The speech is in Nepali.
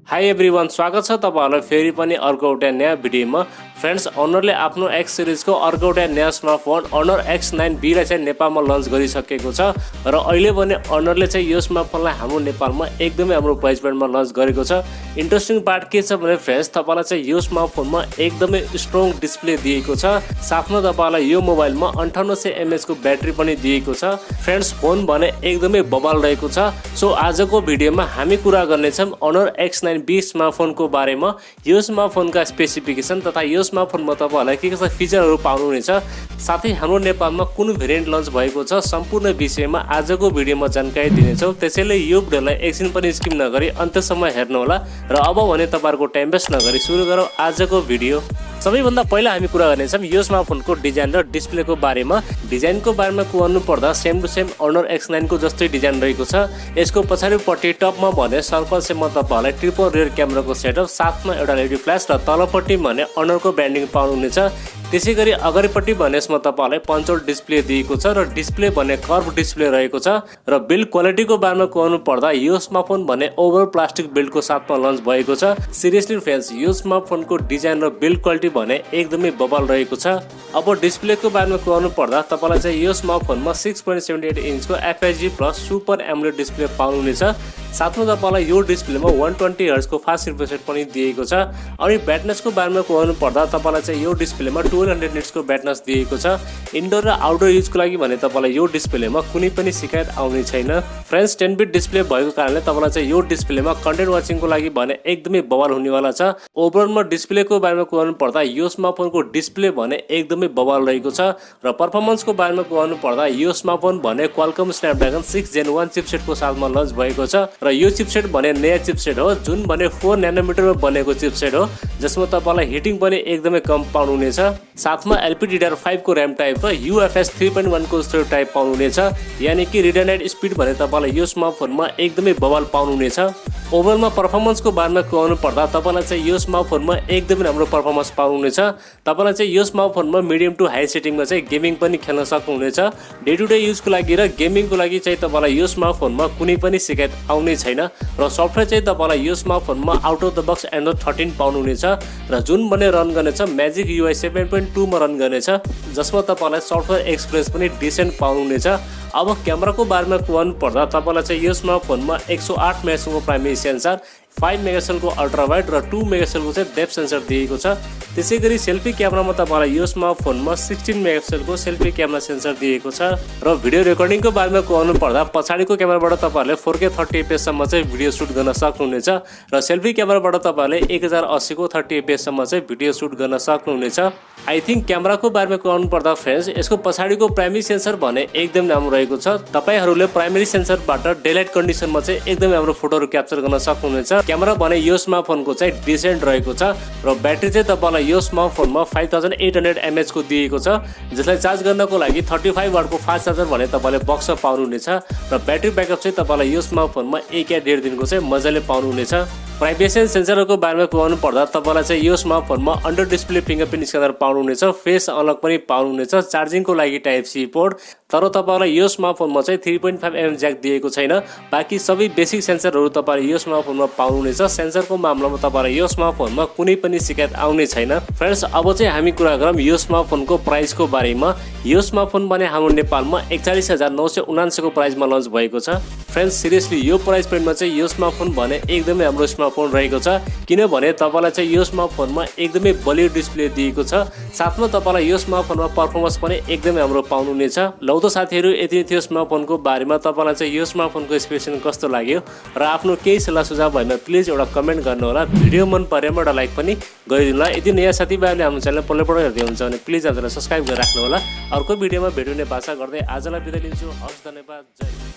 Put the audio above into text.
हाई एभ्रिवान, स्वागत छ तपाईहरुलाई फेरि पनि अर्को एउटा नयाँ भिडियोमा। फ्रेन्ड्स, अनरले आफ्नो एक्स सिरिजको अर्को एउटा नयाँ स्मार्टफोन अनर X9b लाई चाहिँ नेपालमा लन्च गरिसकेको छ र अहिले भने अनरले चाहिँ यो स्मार्टफोनलाई हाम्रो नेपालमा एकदमै हाम्रो प्राइस ब्यान्डमा लन्च गरेको छ। इन्ट्रेस्टिङ पार्ट के छ भने फ्रेन्ड्स, तपाईलाई चाहिँ यो स्मार्टफोनमा एकदमै स्ट्रङ डिस्प्ले दिएको छ। साथमा तपाईलाई यो मोबाइलमा 5800 mAh को ब्याट्री पनि दिएको छ। फ्रेन्ड्स, फोन भने एकदमै बबाल रहेको छ। सो आजको भिडियोमा हामी कुरा गर्नेछौँ अनर X9b स्मार्टफोनको बारेमा, यो स्मार्टफोनका स्पेसिफिकेसन तथा यो स्मार्टफोनमा तपाईहरुलाई के कस्ता फिचरहरू पाउनुहुनेछ, साथै हाम्रो नेपालमा कुन भेरिएन्ट लन्च भएको छ, सम्पूर्ण विषयमा आजको भिडियोमा जानकारी दिनेछौँ। त्यसैले यो भिडियोलाई एकछिन पनि स्किप नगरी अन्त्यसम्म हेर्नुहोला। र अब भने तपाईहरुको टाइम वेस्ट नगरी सुरु गरौँ आजको भिडियो। सबैभन्दा पहिला हामी कुरा गर्नेछौँ यो स्मार्टफोनको डिजाइन र डिस्प्लेको बारेमा। डिजाइनको बारेमा कुराउनु पर्दा same to same honour X9 को जस्तै डिजाइन रहेको छ। यसको पछाडिपट्टि टपमा भने सर्कल सेपमा तपाईहरुलाई ट्रिपल रियर क्यामेराको सेटअप, साथमा एउटा एलइडी फ्ल्यास र तलपट्टि भने अनरको ब्रान्डिङ पाउनुहुनेछ। त्यसैगरी अगाडिपट्टि भने यसमा तपाईहरुलाई पञ्चोल डिस्प्ले दिएको छ र डिस्प्ले भने कर्भ डिस्प्ले रहेको छ। र बिल्ड क्वालिटीको बारेमा कुराउनु पर्दा यो स्मार्टफोन भने ओभर प्लास्टिक बिल्डको साथमा लन्च भएको छ। सिरियसली फ्रेन्ड्स, यो स्मार्टफोनको डिजाइन र बिल्ड क्वालिटी भने एकदमै बबाल रहेको छ। अब डिस्प्लेको बारेमा कुराउनु पर्दा तपाईलाई चाहिँ यो स्मार्टफोनमा 6.78 इन्चको FHD plus super AMOLED display पाउनुहुनेछ। साथमा तपाईलाई यो डिस्प्लेमा 120 हर्ट्जको फास्ट रिफ्रेश रेट पनि दिएको छ। अनि ब्राइटनेसको बारेमा कुराउनु पर्दा तपाईलाई चाहिँ यो डिस्प्लेमा 1200 निट्सको ब्राइटनेस दिएको छ। इन्डोर र आउटडोर युजको लागि भने तपाईलाई यो डिस्प्लेमा कुनै पनि शिकायत आउने छैन। फ्रेन्ड्स, 10 बिट डिस्प्ले भएको कारणले तपाईलाई चाहिँ यो डिस्प्लेमा कन्टेन्ट वाचिङको लागि भने एकदमै बवाल हुनेवाला छ। ओभरअलमा डिस्प्लेको बारेमा कुराउनु पर्दा यो स्मार्टफोनको डिस्प्ले भने एकदमै बवाल रहेको छ। र परफर्मेन्सको बारेमा कुराउनु पर्दा यो स्मार्टफोन भने क्वालकम स्न्यापड्रागन 6 Gen 1 चिपसेटको साथमा लन्च भएको छ। र यो चिपसेट भने नयाँ चिपसेट हो, जुन भने 4 नैनोमिटरमा बनेको चिपसेट हो, जसमा तपाईलाई हिटिङ पनि एकदमै कम पाउनुहुनेछ। साथमा LPDDR5 को र्याम टाइप र UFS 3.1 को स्टोरेज टाइप पाउनुहुनेछ। यानी कि रिड एन्ड राइट स्पिड भने तपाईलाई यो स्मार्टफोनमा एकदमै बवाल पाउनुहुनेछ। ओभरअलमा परफर्मेन्सको बारेमा कुराउनु पर्दा तपाईलाई चाहिँ यो स्मार्टफोनमा एकदमै राम्रो परफर्मेन्स पाउनुहुनेछ। तपाईलाई चाहिँ यो स्मार्टफोनमा मिडियम टु हाई सेटिङमा चाहिँ गेमिङ पनि खेल्न सक्नुहुनेछ। डे टु डे युजको लागि र गेमिङको लागि चाहिँ तपाईलाई यो स्मार्टफोनमा कुनै पनि शिकायत आउने छैन। र सफ्टवेयर चाहिँ तपाईलाई यो स्मार्टफोनमा out of the box Android 13 पाउनुहुनेछ। र जुन भने रन गर्नेछ म्याजिक UI 7.2 मा रन गर्नेछ, जसमा तपाईलाई सफ्टवेयर एक्सपिरियन्स पनि डिसेन्ट पाउनुहुनेछ। अब क्यामेराको बारेमा कुराउनु पर्दा तपाईलाई चाहिँ यो स्मार्टफोनमा 108 मेगापिक्सलको प्राइमेरी सेन्सर, 5 मेगापिक्सलको अल्ट्रा वाइड र 2 मेगापिक्सलको चाहिँ डेप्थ सेन्सर दिएको छ। त्यसैगरी सेल्फी क्यामेरामा तपाईलाई यो स्मार्टफोनमा 16 मेगापिक्सलको सेल्फी क्यामेरा सेन्सर दिएको छ। र भिडियो रेकर्डिङको बारेमा कुराउनु पर्दा पछाडिको क्यामेराबाट तपाईहरुले 4K 30 fps सम्म चाहिँ भिडियो सुट गर्न सक्नुहुनेछ। र सेल्फी क्यामेराबाट तपाईहरुले 1080 को 30 fps सम्म चाहिँ भिडियो सुट गर्न सक्नुहुनेछ। आई थिंक क्यामेराको बारेमा कुराउनु पर्दा फ्रेन्ड्स, यसको पछाडिको प्राइमेरी सेन्सर भने एकदम राम्रो रहेको छ। तपाईहरुले प्राइमेरी सेन्सरबाट डेलाइट कन्डिसनमा चाहिँ एकदमै राम्रो फोटोहरु क्याप्चर गर्न सक्नुहुनेछ। क्यामेरा भने यो स्मार्टफोनको चाहिँ डिसेन्ट रहेको छ। र ब्याट्री चाहिँ तपाईलाई यो स्मार्टफोनमा 5800 mAh को दिएको छ, जसलाई चार्ज गर्नको लागि 35 वाटको फास्ट चार्जर भने तपाईले बक्स पाउनुहुनेछ। र ब्याट्री ब्याकअप चाहिँ तपाईलाई यो स्मार्टफोनमा 1 या 1.5 दिनको चाहिँ मजाले पाउनुहुनेछ। प्राइभेसी सेन्सरको बारेमा कुराउनु पर्दा तपाईलाई चाहिँ यो स्मार्टफोनमा अन्डर डिस्प्ले फिंगरप्रिन्ट स्क्यानर पाउनुहुनेछ, फेस अनलक पनि पाउनुहुनेछ, चार्जिङको लागि टाइप सी पोर्ट। तर तपाईलाई यो स्मार्टफोनमा चाहिँ 3.5mm ज्याक दिएको छैन। बाँकी सबै बेसिक सेन्सरहरू तपाईले यो स्मार्टफोनमा पाउनुहुनेछ। सेन्सरको मामलामा तपाईलाई यो स्मार्टफोनमा कुनै पनि शिकायत आउने छैन। फ्रेन्ड्स, अब चाहिँ हामी कुरा गरौँ यो स्मार्टफोनको प्राइसको बारेमा। यो स्मार्टफोन भने हाम्रो नेपालमा 41,979 को प्राइसमा लन्च भएको छ। फ्रेन्ड्स, सिरियसली यो प्राइस पोइन्टमा चाहिँ यो स्मार्टफोन भने एकदमै राम्रो स्मार्टफोन रहेको छ। किनभने तपाईलाई चाहिँ यो स्मार्टफोनमा एकदमै बलियो डिस्प्ले दिएको छ। साथमा तपाईलाई यो स्मार्टफोनमा परफर्मेन्स पनि एकदमै राम्रो पाउनुहुनेछ। लौ त साथीहरु, यति थियो स्मार्टफोनको बारेमा। तपाईलाई चाहिँ यो स्मार्टफोनको स्पेसिफिकेसन कस्तो लाग्यो र आफ्नो केही सल्लाह सुझाव भएमा प्लिज एउटा कमेन्ट गर्नुहोला। भिडियो मन परेमा एउटा लाइक पनि गरिदिनु होला। यदि नयाँ साथीभाइले हाम्रो च्यानल पल्टपल्ट हेर्दै हुन्छ भने प्लिज हामीलाई सब्स्क्राइब गरेर राख्नु होला। अर्को भिडियोमा भेट्ने बाचा गर्दै आजलाई बिदा लिन्छु। हस्, धन्यवाद, जय।